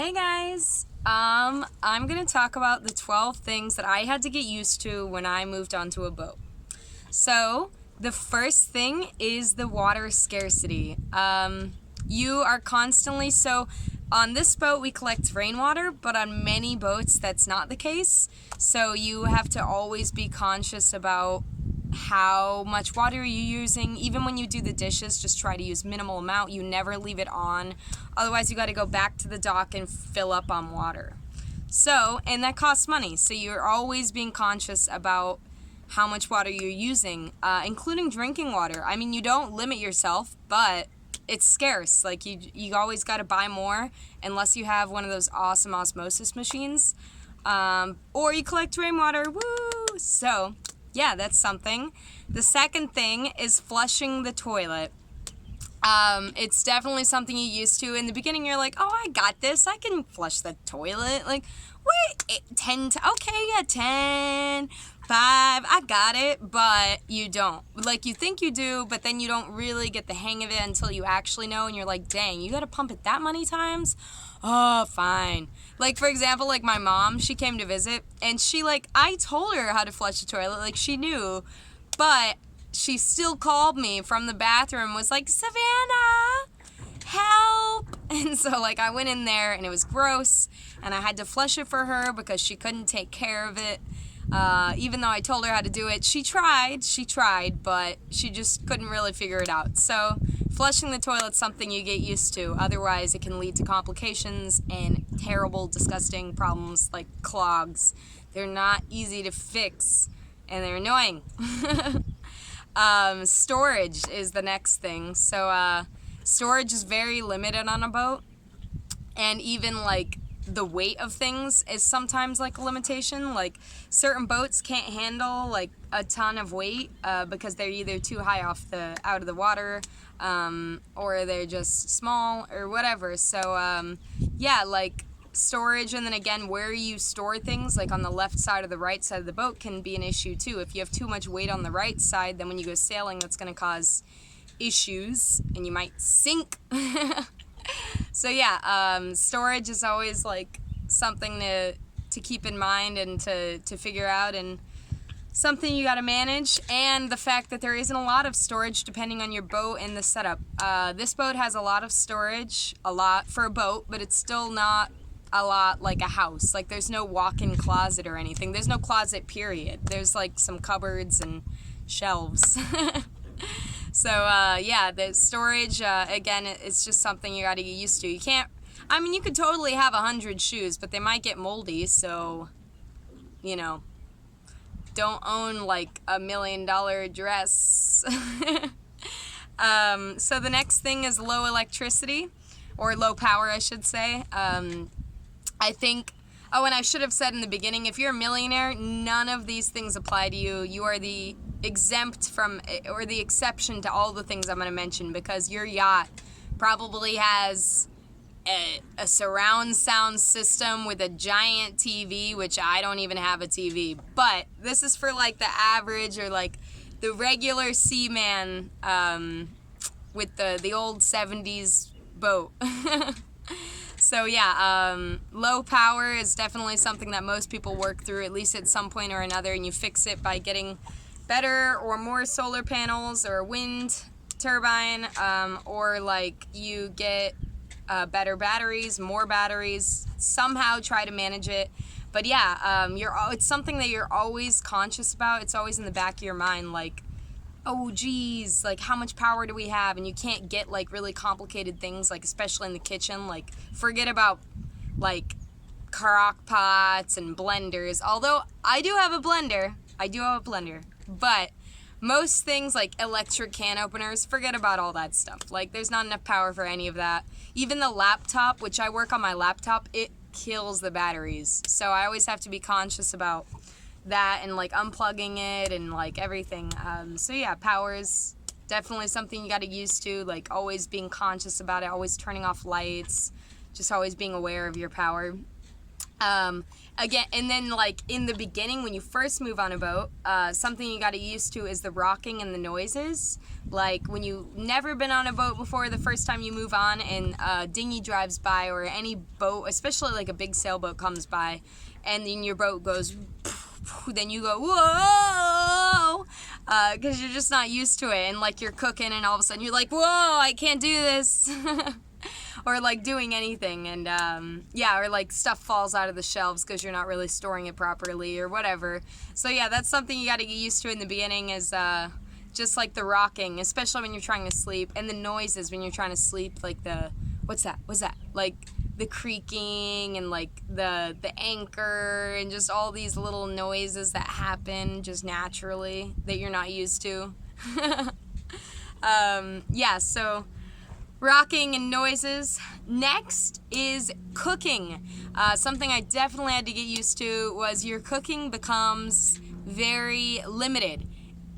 Hey guys, I'm gonna talk about the 12 things that I had to get used to when I moved onto a boat. So, the first thing is the water scarcity. You are constantly, on this boat we collect rainwater, but on many boats that's not the case. So you have to always be conscious about how much water you're using. Even when you do the dishes, just try to use minimal amount. You never leave it on. Otherwise, you got to go back to the dock and fill up on water. And that costs money. So you're always being conscious about how much water you're using, including drinking water. I mean, you don't limit yourself, but it's scarce. Like, you always got to buy more unless you have one of those awesome osmosis machines. Or you collect rainwater. Woo! So, yeah, that's something. The second thing is flushing the toilet. It's definitely something you used to. In the beginning, you're like, oh, I got this. I can flush the toilet. Like, wait, 10, okay, yeah, 10, 5, I got it, but you don't. Like, you think you do, but then you don't really get the hang of it until you actually know, and you're like, dang, you gotta pump it that many times? Oh, fine. Like, for example, like, my mom, she came to visit, and I told her how to flush the toilet, like, she knew, but she still called me from the bathroom, was like, Savannah, help. And so, I went in there, and it was gross, and I had to flush it for her because she couldn't take care of it. Even though I told her how to do it, she tried, but she just couldn't really figure it out. So, flushing the toilet's something you get used to. Otherwise, it can lead to complications and terrible, disgusting problems like clogs. They're not easy to fix, and they're annoying. Storage is the next thing. So, storage is very limited on a boat, and even, the weight of things is sometimes a limitation. Like, certain boats can't handle a ton of weight because they're either too high out of the water, or they're just small or whatever. So storage, and then again, where you store things, like on the left side or the right side of the boat, can be an issue too. If you have too much weight on the right side, then when you go sailing, that's going to cause issues and you might sink. So storage is always something to keep in mind and to figure out, and something you got to manage. And the fact that there isn't a lot of storage depending on your boat and the setup. This boat has a lot of storage, a lot for a boat, but it's still not a lot like a house. Like, there's no walk-in closet or anything. There's no closet, period. There's some cupboards and shelves. So, the storage, again, it's just something you gotta get used to. You could totally have 100 shoes, but they might get moldy, so, don't own, $1 million dress. So the next thing is low electricity, or low power, I should say. I think, and I should have said in the beginning, if you're a millionaire, none of these things apply to you. You are the exempt from, or the exception to all the things I'm going to mention, because your yacht probably has a surround sound system with a giant TV, which I don't even have a TV. But this is for the average, or the regular seaman with the old 70s boat. So low power is definitely something that most people work through, at least at some point or another, and you fix it by getting better or more solar panels or a wind turbine, or you get better batteries, more batteries, somehow try to manage it. But it's something that you're always conscious about. It's always in the back of your mind, oh geez, how much power do we have? And you can't get really complicated things, especially in the kitchen. Forget about crock pots and blenders, although I do have a blender, but most things like electric can openers, forget about all that stuff. There's not enough power for any of that. Even the laptop, which I work on my laptop, it kills the batteries, so I always have to be conscious about that and unplugging it and everything. Power is definitely something you got to get used to, always being conscious about it, always turning off lights, just always being aware of your power. Again, and then like in the beginning when you first move on a boat, something you got to get used to is the rocking and the noises. Like when you've never been on a boat before, the first time you move on and a dinghy drives by, or any boat, especially like a big sailboat comes by, and then your boat goes, then you go, whoa, because you're just not used to it, and like you're cooking and all of a sudden you're like, whoa, I can't do this. Or like doing anything, and or like stuff falls out of the shelves because you're not really storing it properly or whatever. So yeah, that's something you got to get used to in the beginning, is just like the rocking, especially when you're trying to sleep, and the noises when you're trying to sleep, like the what's that like the creaking, and like the anchor, and just all these little noises that happen just naturally that you're not used to. So rocking and noises. Next is cooking. Something I definitely had to get used to was your cooking becomes very limited.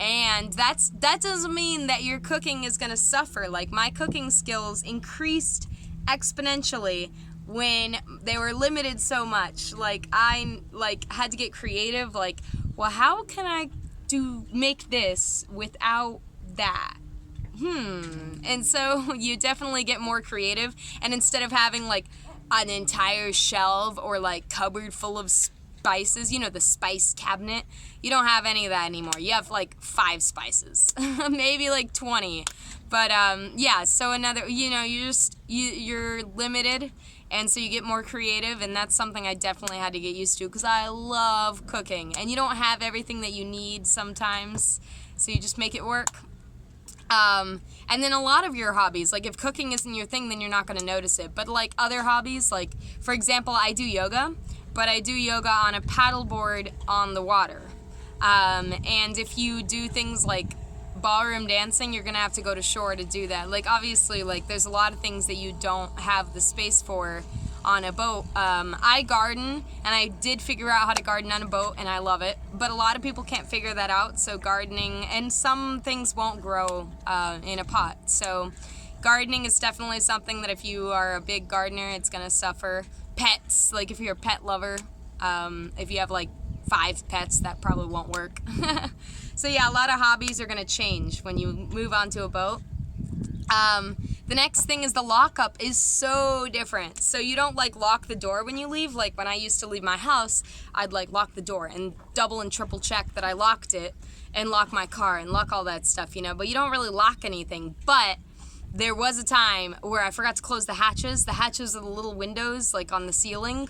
And that doesn't mean that your cooking is going to suffer. Like, my cooking skills increased exponentially when they were limited so much. Like, I had to get creative. Like, well, how can I make this without that? And so you definitely get more creative, and instead of having like an entire shelf or like cupboard full of spices, the spice cabinet, you don't have any of that anymore. You have like 5 spices, maybe like 20. But so another, you're limited, and so you get more creative, and that's something I definitely had to get used to, because I love cooking, and you don't have everything that you need sometimes, so you just make it work. And then a lot of your hobbies, like if cooking isn't your thing, then you're not going to notice it. But like other hobbies, like for example, I do yoga, but I do yoga on a paddleboard on the water. And if you do things like ballroom dancing, you're going to have to go to shore to do that. Like obviously, like there's a lot of things that you don't have the space for on a boat. I garden, and I did figure out how to garden on a boat, and I love it. But a lot of people can't figure that out, so gardening, and some things won't grow in a pot. So gardening is definitely something that if you are a big gardener, it's going to suffer. Pets, like if you're a pet lover, if you have like 5 pets, that probably won't work. So yeah, a lot of hobbies are going to change when you move onto a boat. The next thing is the lockup is so different. So you don't like lock the door when you leave. Like when I used to leave my house, I'd like lock the door and double and triple check that I locked it, and lock my car and lock all that stuff, but you don't really lock anything. But there was a time where I forgot to close the hatches. The hatches are the little windows like on the ceiling.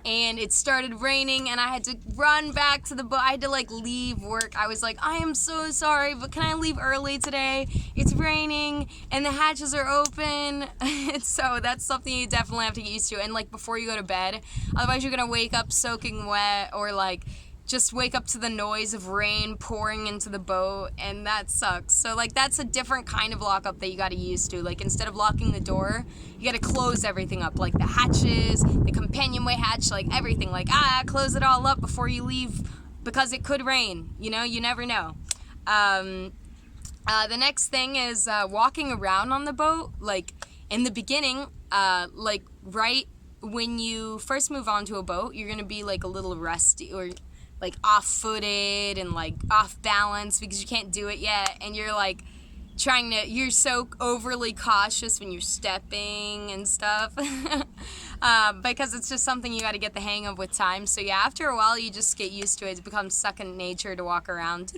And it started raining, and I had to run back to the boat. I had to like leave work. I was like, I am so sorry, but can I leave early today? It's raining and the hatches are open. So that's something you definitely have to get used to. And like before you go to bed, otherwise you're gonna wake up soaking wet, or like just wake up to the noise of rain pouring into the boat, and that sucks. So like that's a different kind of lockup that you got to get used to. Like instead of locking the door, you got to close everything up, like the hatches, the companionway hatch, like everything. Like close it all up before you leave, because it could rain. You never know. The next thing is walking around on the boat. Like in the beginning, like right when you first move onto a boat, you're gonna be like a little rusty, or like off-footed and like off balance, because you can't do it yet, and you're like you're so overly cautious when you're stepping and stuff. Because it's just something you got to get the hang of with time. So yeah, after a while you just get used to it. It becomes second nature to walk around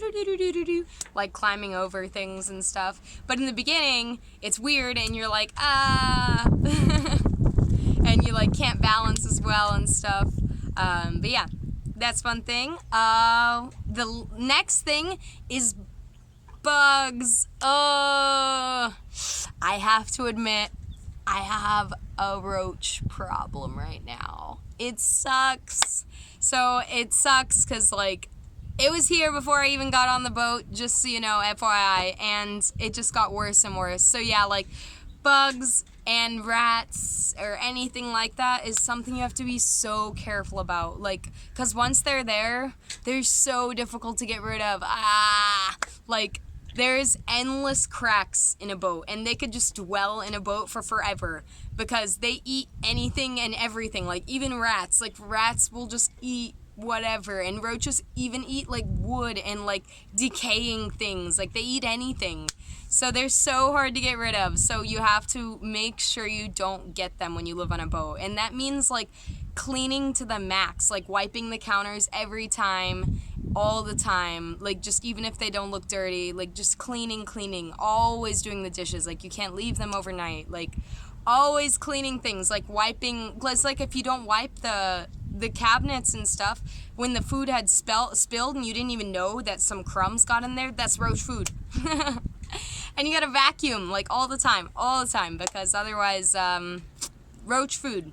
like climbing over things and stuff. But in the beginning it's weird, and you're like and you like can't balance as well and stuff. But yeah, that's one thing. The next thing is bugs. I have to admit, I have a roach problem right now. It sucks. So it sucks because like it was here before I even got on the boat, just so you know, FYI, and it just got worse and worse. So yeah, like bugs and rats or anything like that is something you have to be so careful about, like, because once they're there, they're so difficult to get rid of. Like there's endless cracks in a boat, and they could just dwell in a boat for forever because they eat anything and everything, like even rats. Like rats will just eat whatever, and roaches even eat like wood and like decaying things. Like they eat anything. So they're so hard to get rid of. So you have to make sure you don't get them when you live on a boat. And that means like cleaning to the max, like wiping the counters every time, all the time, like just even if they don't look dirty, like just cleaning, always doing the dishes. Like you can't leave them overnight. Like always cleaning things, like wiping. It's like if you don't wipe the cabinets and stuff, when the food had spilled and you didn't even know that some crumbs got in there, that's roach food. And you gotta vacuum like all the time, because otherwise, roach food.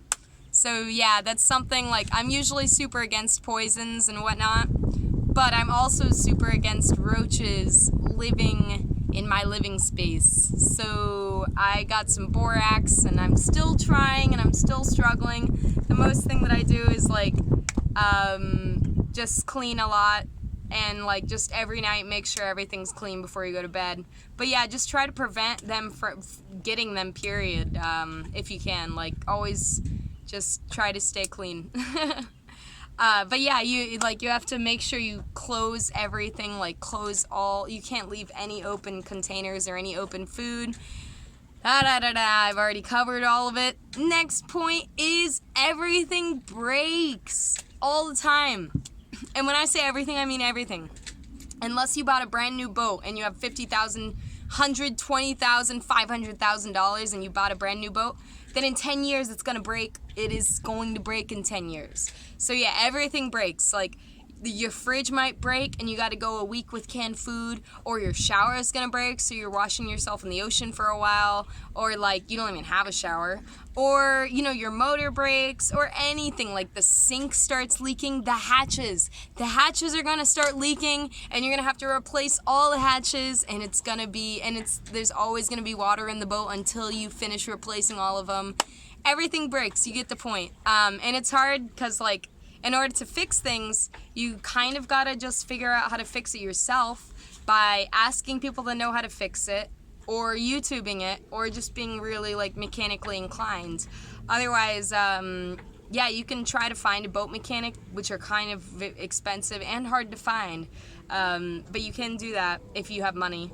So yeah, that's something like I'm usually super against poisons and whatnot, but I'm also super against roaches living in my living space. So I got some borax and I'm still trying and I'm still struggling. The most thing that I do is like just clean a lot and like just every night make sure everything's clean before you go to bed. But yeah, just try to prevent them from getting them, period, if you can. Like always just try to stay clean. But yeah, you have to make sure you close everything, like close all, you can't leave any open containers or any open food. I've already covered all of it. Next point is everything breaks all the time. And when I say everything, I mean everything. Unless you bought a brand new boat and you have $50,000, $120,000, $500,000 and you bought a brand new boat, then in 10 years it's gonna break. It is going to break in 10 years. So yeah, everything breaks. Like your fridge might break and you got to go a week with canned food, or your shower is gonna break so you're washing yourself in the ocean for a while, or like you don't even have a shower, or you know your motor breaks, or anything. Like the sink starts leaking, the hatches are gonna start leaking and you're gonna have to replace all the hatches, and there's always gonna be water in the boat until you finish replacing all of them. Everything breaks, you get the point. And it's hard because like in order to fix things, you kind of gotta just figure out how to fix it yourself by asking people that know how to fix it, or YouTubing it, or just being really like mechanically inclined. Otherwise, yeah, you can try to find a boat mechanic, which are kind of expensive and hard to find. But you can do that if you have money.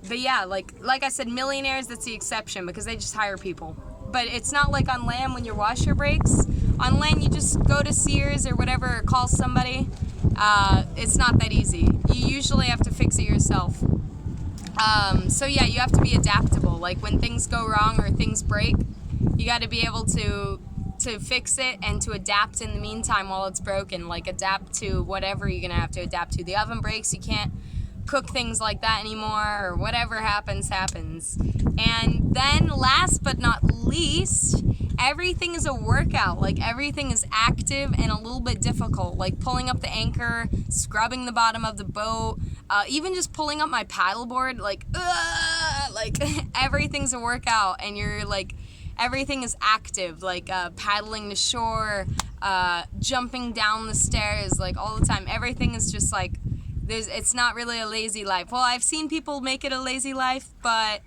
But yeah, like I said, millionaires, that's the exception because they just hire people. But it's not like on land when your washer breaks. On land, you just go to Sears or whatever, or call somebody. It's not that easy. You usually have to fix it yourself. So yeah, you have to be adaptable. Like when things go wrong or things break, you got to be able to fix it and to adapt in the meantime while it's broken. Like adapt to whatever you're gonna have to adapt to. The oven breaks, you can't cook things like that anymore, or whatever happens. And then last but not least, everything is a workout. Like everything is active and a little bit difficult, like pulling up the anchor, scrubbing the bottom of the boat, even just pulling up my paddleboard, like everything's a workout, and you're like everything is active, like paddling to shore, jumping down the stairs, like all the time. Everything is just like it's not really a lazy life. Well, I've seen people make it a lazy life, but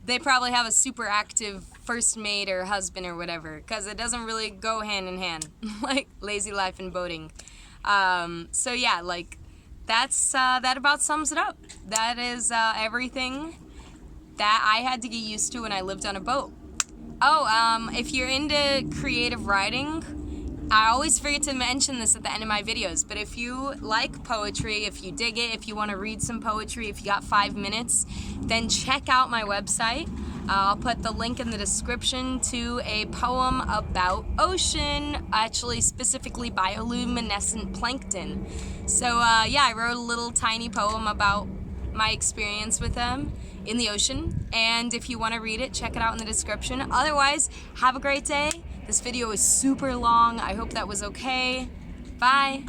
they probably have a super active first mate or husband or whatever, because it doesn't really go hand in hand, like lazy life and boating. So yeah, like that about sums it up. That is everything that I had to get used to when I lived on a boat. Oh, if you're into creative writing, I always forget to mention this at the end of my videos, but if you like poetry, if you dig it, if you want to read some poetry, if you got 5 minutes, then check out my website. I'll put the link in the description to a poem about ocean, actually specifically bioluminescent plankton. So yeah, I wrote a little tiny poem about my experience with them in the ocean, and if you want to read it, check it out in the description. Otherwise, have a great day. This video is super long. I hope that was okay. Bye.